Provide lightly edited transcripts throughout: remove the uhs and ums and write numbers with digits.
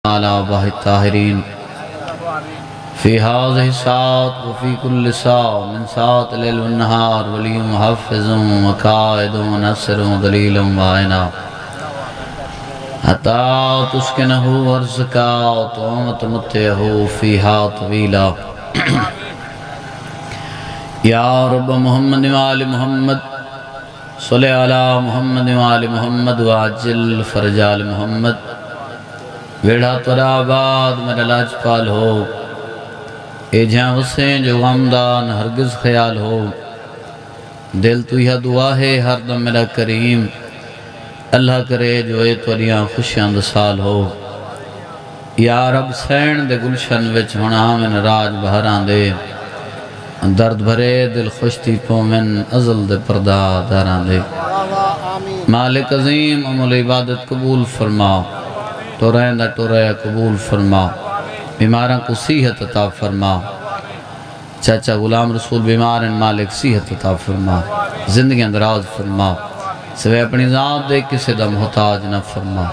على أباه الطاهرين في هذه الساعة وفي كل ساعة من ساعة الليل والنهار ولي محفظ وقائد ونصر ودليل وعينا حتى تسكنه أرزك وتمتعه فيها طويلا يا رب محمد وآل محمد صلی علی محمد وآل محمد وعجل فرج آل محمد ویڑھا تورا آباد میرا لاج پال ہو اے جہاں حسین جو غمدان ہرگز خیال ہو دل تو یہ دعا ہے ہر دم میرا کریم اللہ کرے جو اے توریاں خوشیاں دسال ہو یا رب سین دے گلشن وچ ہونا من راج بہران دے درد بھرے دل خوشتی پومن ازل دے پردہ داران دے مالک عظیم عمل عبادت قبول فرما ٹورین دا ٹورے قبول فرما بیماراں کو صحت عطا فرما چاچا غلام رسول بیمارن مالک صحت عطا فرما زندگی اندراز فرما سوے اپنی ذات دے کسے دا محتاج نہ فرما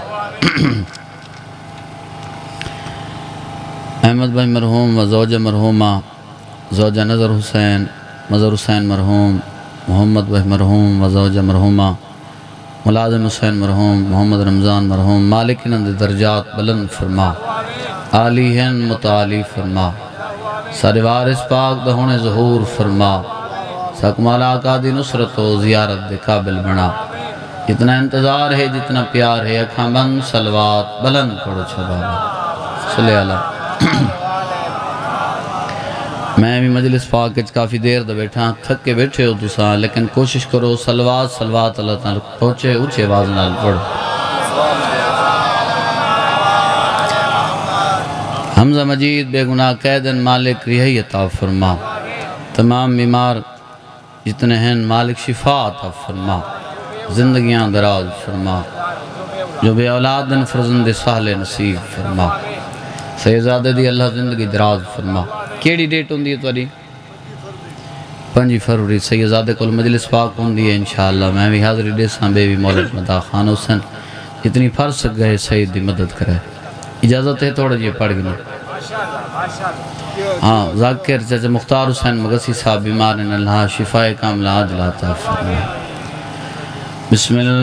احمد بھائی مرحوم و زوجہ مرحومہ زوجہ نظر حسین مظہر حسین مرحوم محمد بھائی مرحوم و زوجہ مرحومہ ملازم حسین مرحوم محمد رمضان مرحوم مالک نند درجات بلند فرما عالیہن متعالی فرما سارے وارث پاک دہونے ظہور فرما سکمال آقا دی نصرت و زیارت دے قابل بنا جتنا انتظار ہے جتنا پیار ہے اکھاں بند صلوات بلند پڑھو چھبابا صلی اللہ میں بھی مجلس پاک کافی دیر دا بیٹھا تھک کے بیٹھے ہو تو ساں لیکن کوشش کرو صلوات اللہ تعالیٰ پہنچے اونچے آواز نال پڑھو حمزہ مجید بے گناہ قیدن مالک رہی عطا فرما تمام بیمار جتنے ہیں مالک شفا عطا فرما زندگیاں دراز فرما جو بے اولادن فرزند صالح نصیب فرما سیزادہ دی اللہ زندگی دراز فرما کیڑی ڈیٹ ہوں دیئے تواری 5 فروری سیزادہ کل مجلس پاک ہوں دیئے انشاءاللہ میں بھی حاضری دیساں بے بھی مولد مدہ خان حسین جتنی فرس گئے سید دی مدد کرے اجازت ہے تھوڑا جی پڑھ گنا ہاں ذاکر چاچا مختار حسین مغسی صاحب بیمارن اللہ شفاء کاملہ عاجلہ عطا فرما بسم اللہ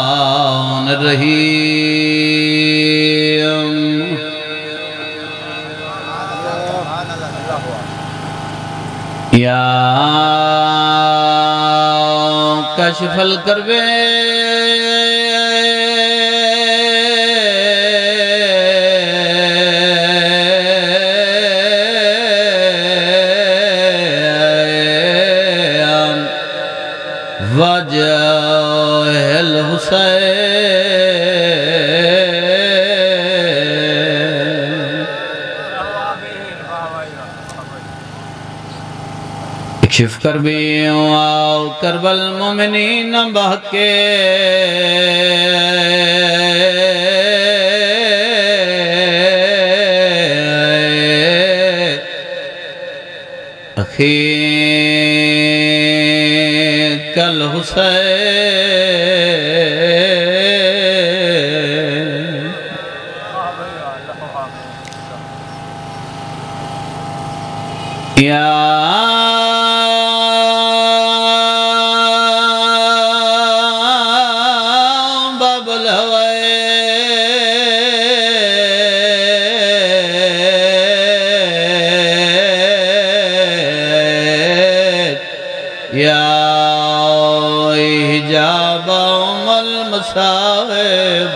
الرحمن الرحیم یا کشف الکرب وجہ الحسین اکشف کربی و کرب المومنین بحکے اخیق الحسین یا باب الہوائے یا حجاب المصائب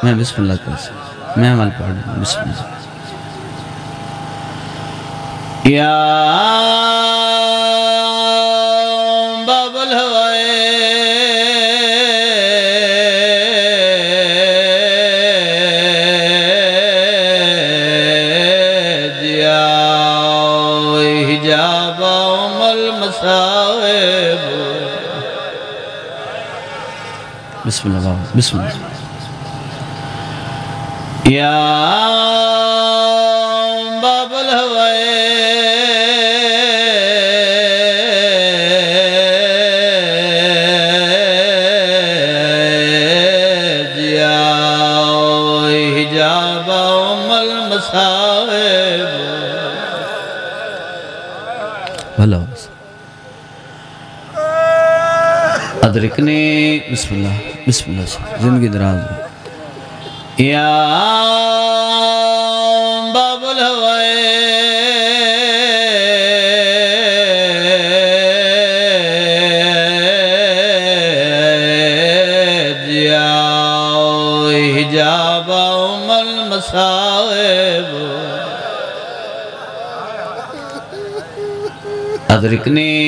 میں بسم اللہ کر سکتا میں عمل پڑھ رہا ہوں بسم اللہ یا باب الہوائے یا حجاب المصائب بسم اللہ بسم اللہ یا المصائب بھلا ادرکنی بسم اللہ زندگی دراز یا باب الہوائے جیاؤ حجاب المصائب ادرکنی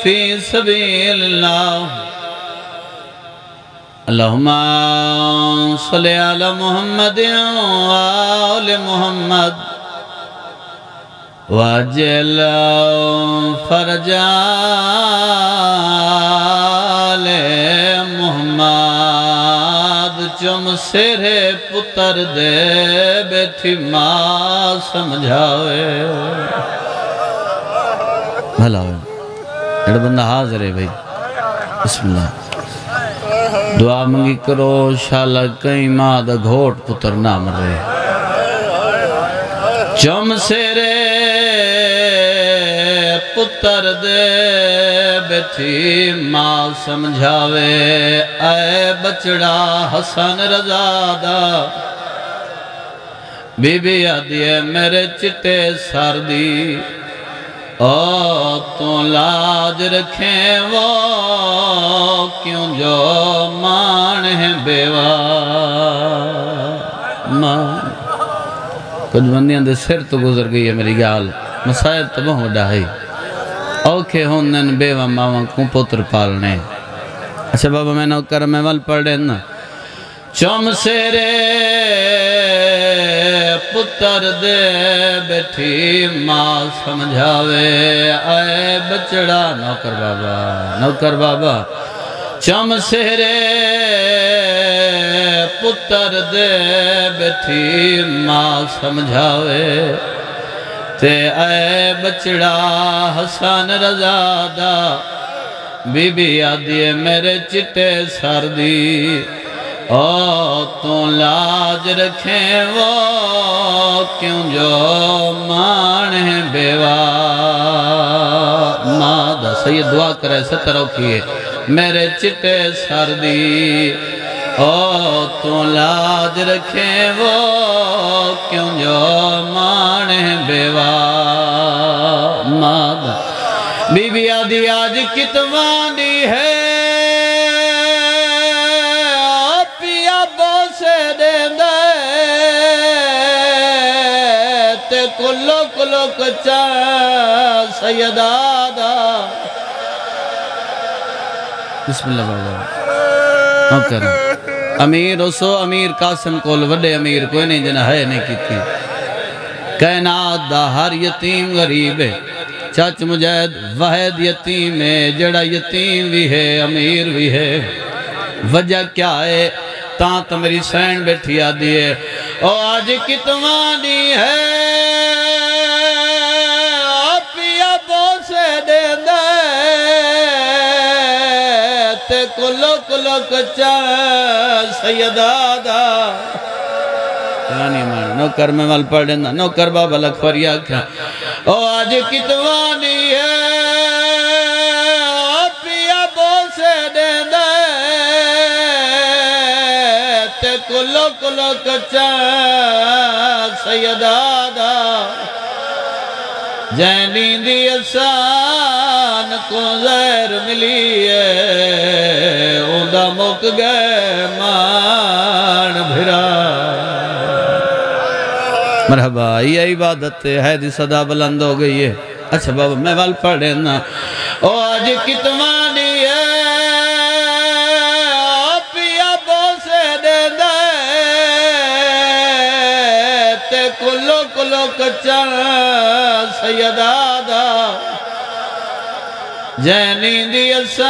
فی سبیل اللہ اللہم صلی علی محمد وآل محمد واجل فرج آل محمد چم سرے پتر دے بیٹھی ماں سمجھاوے بھلا ہوئے ایڈا بندہ حاضر ہے بھائی بسم اللہ دعا منگی کرو شاءاللہ کئی ماں دا گھوٹ پتر نہ مرے چم سرے پتر دے بیٹھی ماں سمجھاوے اے بچڑا حسن رضا بی بی آدھیے میرے چٹے سر دی تو لاج رکھیں وہ کیوں جو مان ہے بیوہ کچھ بندیاں دے سر تو گزر گئی ہے میری گال مسائب تو بہت وڈا ہے اوکھے ہوندن بیوہ ماں کو پتر پالنے اچھا بابا میں نوکر میں ول پڑھ رہے نا چم سرے پتر دے بیٹھی ماں سمجھاوے اے بچڑا نوکر بابا چم سرے پتر دے بیٹھی ماں سمجھاوے تے اے بچڑا حسن رضا دا بی بی آدھیے میرے چٹے سر دی تو لاج رکھیں وہ کیوں جو مان ہے بیوہ مادہ سید دعا کرے ستر اوکھیے میرے چٹے سر دی تو لاج رکھیں وہ کیوں جو مان ہے بیوہ مادہ بی بی آدھی آج کتوانی ہے کلو کچا سیدادا بسم اللہ بابا امیر اسو امیر قاسم کول وڈے امیر کوئی نہیں جنہ ہے نہیں کیتی کائنات دا ہر یتیم غریب ہے چاچ مجید واحد یتیم ہے جڑا یتیم بھی ہے امیر بھی ہے وجہ کیا ہے تاں تو میری سین بیٹھی آدھی ہے آج کتوانی ہے کلو کچا سیدادا نوکر میں مل پڑھ دینا نوکر بابا لکھوریا کھا آج کتوانی ہے پیا بوسے دینا تے کلو کچا سیدادا جینی دی اسان کو زہر ملی ہے اوندہ مک گئے مان بھرا مرحبا یہ عبادت ہے دی صدا بلند ہو گئی ہے اچھا بابا میں وال پڑھے نا آج کتوانی ہے پیا بوسے دے دے تے کلو کچا سیدادا جینی دی اسان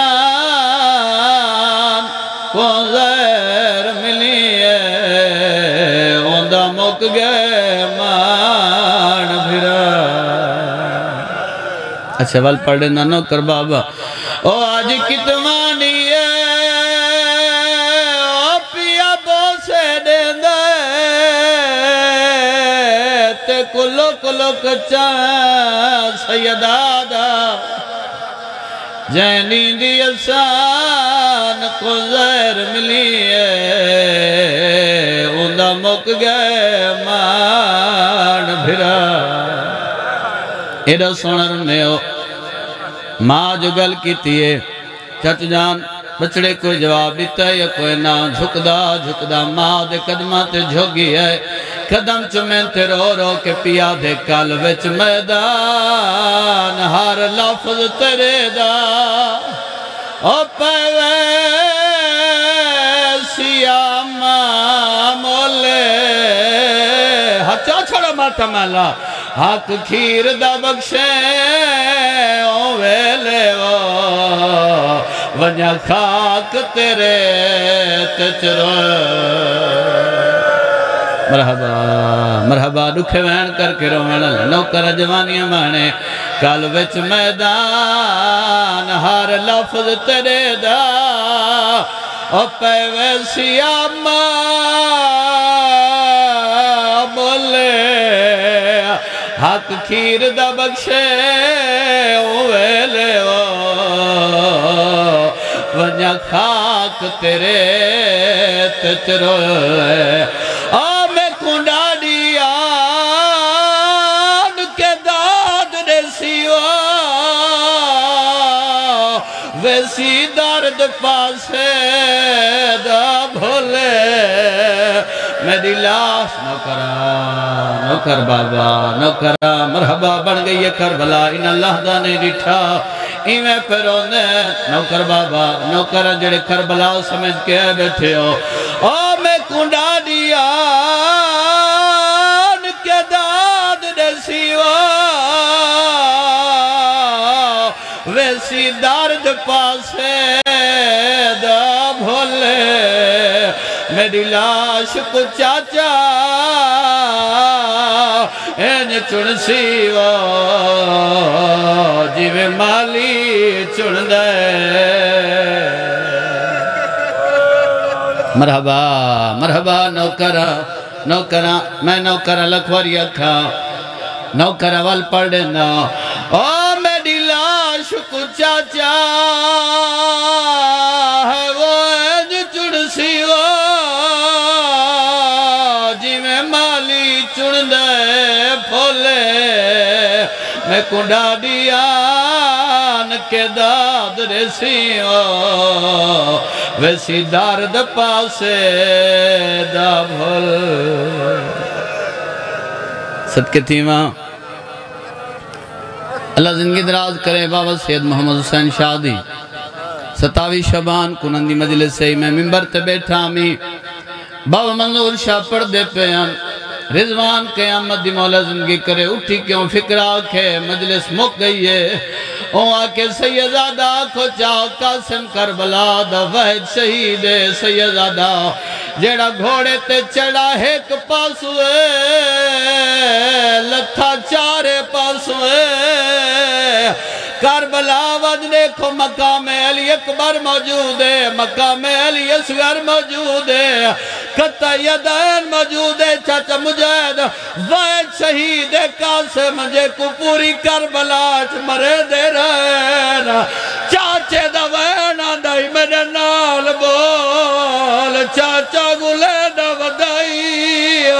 کو زہر ملی ہے اوندہ مک گئے مان بھرا اچھا وال پڑھے نانو کر بابا آج کتوانی ہے کلو کلو کچا سیدادہ جینی دی اسان کو زہر ملی ہے اندہ مک گئے مان بھرا ایڈا سونر نے ہو ماں جو گل کی تیئے چچ جان بچڑے کوئی جواب دیتا ہے یا کوئی نہ جھکدا ماں دے قدمہ تے جھوگی ہے قدم چمین تے رو رو کے پیا دے کل وچ میدان ہر لفظ تیرے دا او پیویسیا ماں مولے ہچا چھڑا ماتا مالا حق کھیر دا بخشے او ویلے وہ ونیا خاک تیرے تچرو مرحبا مرحبا دکھے وین کر کے روین نوکر جوانیاں مانے کل وچ میدان ہر لفظ تیرے دا او پیویسیا ماں بولے حق کھیر دا بخشے ویلے وہ ونیا خاک تیرے تچروے میں کنڈاڑی آن کے داد رسیوا ویسی درد پاسے دا بھولے میری لاش نوکر بابا نوکر مرحبا بن گئی ہے کربلا ان اللہ دا نے ڈٹھا ایویں پرونے نوکر بابا نوکر جڑے کربلا سمجھ کے بیٹھے ہو او میں کنڈا دیا ان کے داد نسیوا ویسی درد پاسے دا بھولے میری لاش کو چاچا این چن سیوا جیوے مالی چن دے مرحبا مرحبا نوکرہ میں نوکرہ لکھوری اکھا نوکرہ وال پڑھے نا او میری لاش کو چاچا ہے وہ این چن سیوا میں کنڈا دیان کے داد رسیو ویسی دارد پاسے دا بھول صدقے تھی ماں اللہ زندگی دراز کرے بابا سید محمد حسین شادی 27 شبان کنندی مجلس سے میں ممبر تے بیٹھا ہمیں بابا منظور شاہ پڑھ دے پیان رضوان قیامت دی مولا زندگی کرے اٹھی کیوں فکر آکھے مجلس مک گئی ہے او آکے سیدزادہ کو چاہو قاسم کربلا دا وحید شہید سیدزادہ جیڑا گھوڑے تے چڑھا ایک پاسوے لکھا چارے پاسوے کربلا وج دیکھو مقام علی اکبر موجود ہے مقام علی اصغر موجود ہے قطع یدین موجود ہے چاچا مجید وحید شہید قاسم مجھے کو پوری کربلا مرے دے رہے چاچے دا وین آدھائی میرے نال بول چاچا گلے دا ودائی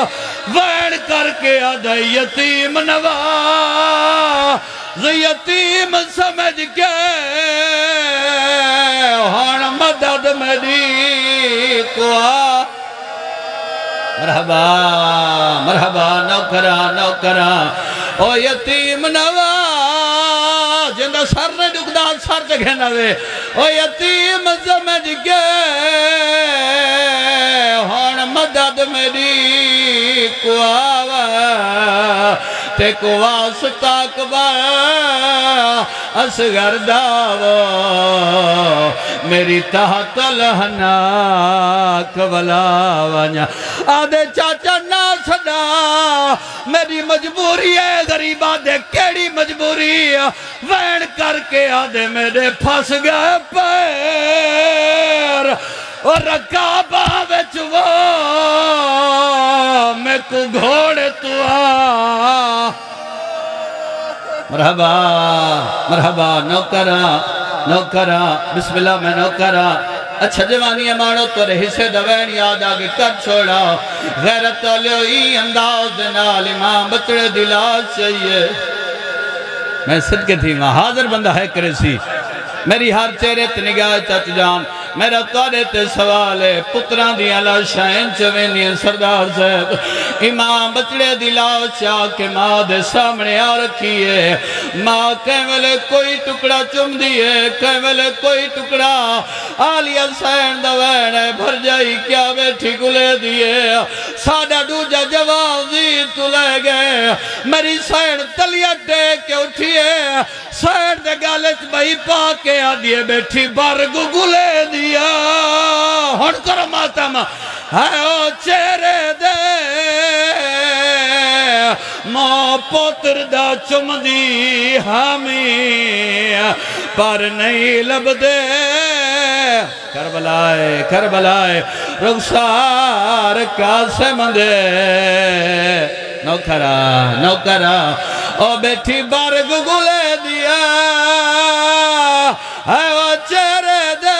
وین کر کے آدھائی یتیم نواز یتیم سمجھ کے ہن مدد میری کو مرحبا مرحبا نوکرہ او یتیم نواز جندہ سر نے دکھدا سر جگہ نوے او یتیم سمجھ کے ہن مدد میری کو آوہ تے کو واسطہ اکبر اصغر داو میری تحت لہناک بلا ونیا آدھے چاچا نہ صدا میری مجبوری ہے غریبہ دے کیڑی مجبوری وین کر کے آدھے میرے پھنس گئے پیر اور رکابہ وچ وہ میں کو گھوڑے تو مرحبا مرحبا نوکرا بسم اللہ میں نوکرا اچھا جوانی مانو تو حصے دوین یاد آگے کر چھوڑا غیرت علیوی انداز نال امام بچڑے دلاز چاہیے میں صدقے تھی ماں حاضر بندہ ہے کرے سی میری ہر چہرے تے نگاہ چچ جان میرا توڑے تے سوال ہے پتران دی اللہ شائن چوینی سردار صاحب امام بچڑے دلاو چاہ کے ماں دے سامنے آ رکھیے ماں کیملے کوئی ٹکڑا چم دیئے کیملے کوئی ٹکڑا آلیہ سین دوین ہے بھر جائی کیا بیٹھی گلے دیئے سادہ دوجہ جوازی تو لے گئے میری سین تلیہ ٹیک کے اٹھیے سین دے گالت بھائی پاکے آدھیے بیٹھی برگ گلے دیا ہن کرو ماتم ہے او چہرے دے ماں پوتر دا چم دی ہمیں پر نہیں لب دے کربلائے رخسار قاسم دے نوکرا او بیٹھی برگ گلے دیا ہے او چہرے دے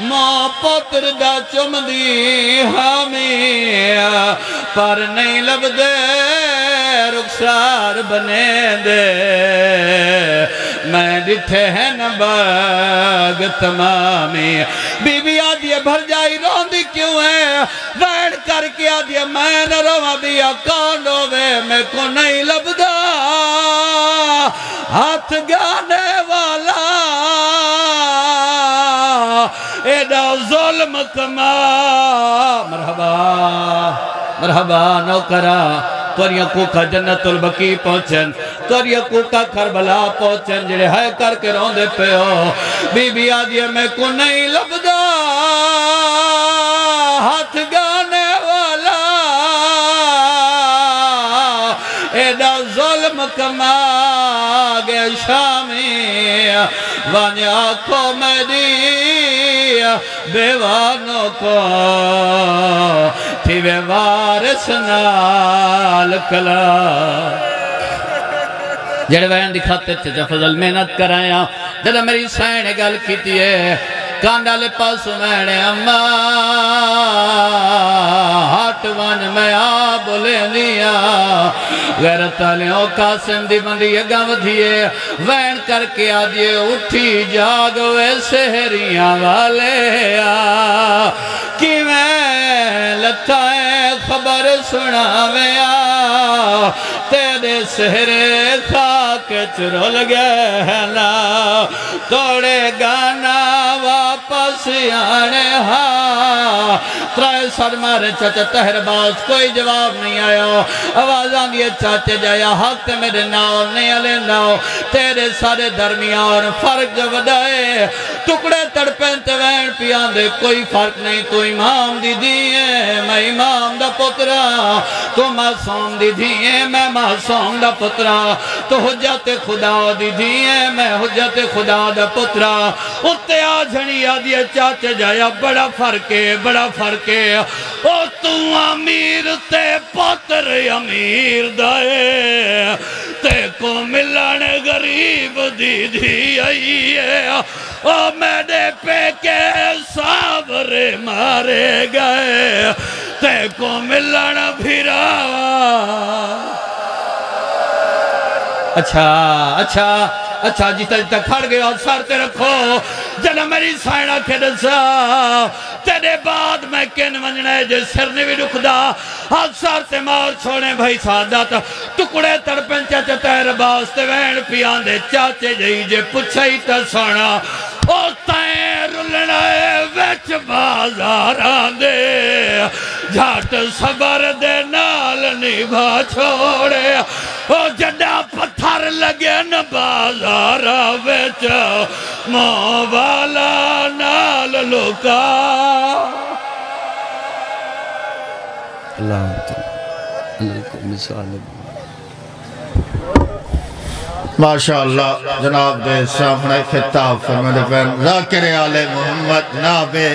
ماں پتر دا چم دی ہمیں پر نہیں لب دے رخسار بنے دے میں ڈٹھے ہیں نباگ تمامی بی بی آدھیے بھر جائی روندی کیوں ہے ویڑ کر کے آدھیے میں نہ رواں بیا کانڈو وے میں کو نہیں لب دا ہاتھ گانے والا ایڈا ظلم کما مرحبا نوکرا توریاں کوکا جنت البقی پہنچن توریاں کوکا کربلا پہنچن جڑے ہے کر کے روندے پہ ہو بی بی آدھیے میں کو نہیں لبدا ہاتھ گانے والا ایڈا ظلم کما گے شامی وانیا کو میں دی بیوانوں کو تھی بے وارث نال کلا جڑے وین دکھاتے تھے جب فضل محنت کرایا جڑے میری سائن گل کی تیئے کانڈا لے پاس میں نے اممہ ہاتھ وان میں بولے لیا غیرت علیوں قاسم دی بندی گاو دھیے وین کر کے آدھیے اٹھی جاگوے سہریاں والے کی میں لتائیں خبر سناویا تیرے سہرے خاک چرول گئے نا توڑے گانا واپس آنے ہاں ترائے سر مارے چاچا تہر باز کوئی جواب نہیں آیا آوازاں دیئے چاچے جایا حق میرے ناؤ نہیں علی ناؤ تیرے سارے درمیان فرق جو وڈائے ٹکڑے تڑپیں توین پیان دے کوئی فرق نہیں تو امام دی دیئے میں امام دا پترا تو معصوم دی دیئے میں معصوم دا پترا تو حجت خدا دی دیئے میں حجت خدا دا پترا اتے آجھنی آدھیے چاچے جایا بڑا فرق ہے او تو امیر تے پتر امیر دائے تے کو ملن غریب دی آئی ہے او میرے پہ کے سابرے مارے گئے تے کو ملن بھیرا اچھا جیتا کھڑ گئے اور سارتے رکھو جنہ میری سائنہ کے دسا تیرے بعد میں کن منجنے جے سر نے بھی رکھ دا ہاتھ سارتے مار چھوڑے بھائی سادات ٹکڑے تڑپن چاچے تیر باستے وین پیان دے چاچے جئی جے پچھائی تا سونا او تائیں رلنا ویچ بازاران دے جھاٹ صبر دے نال نبھا چھوڑے او جڈا پتھر لگے ن بازارا ویچ مووالا نال لکا اللہ مثال ماشاءاللہ جناب دے سامنے خطاب فرمائے ذاکر آل محمد نابے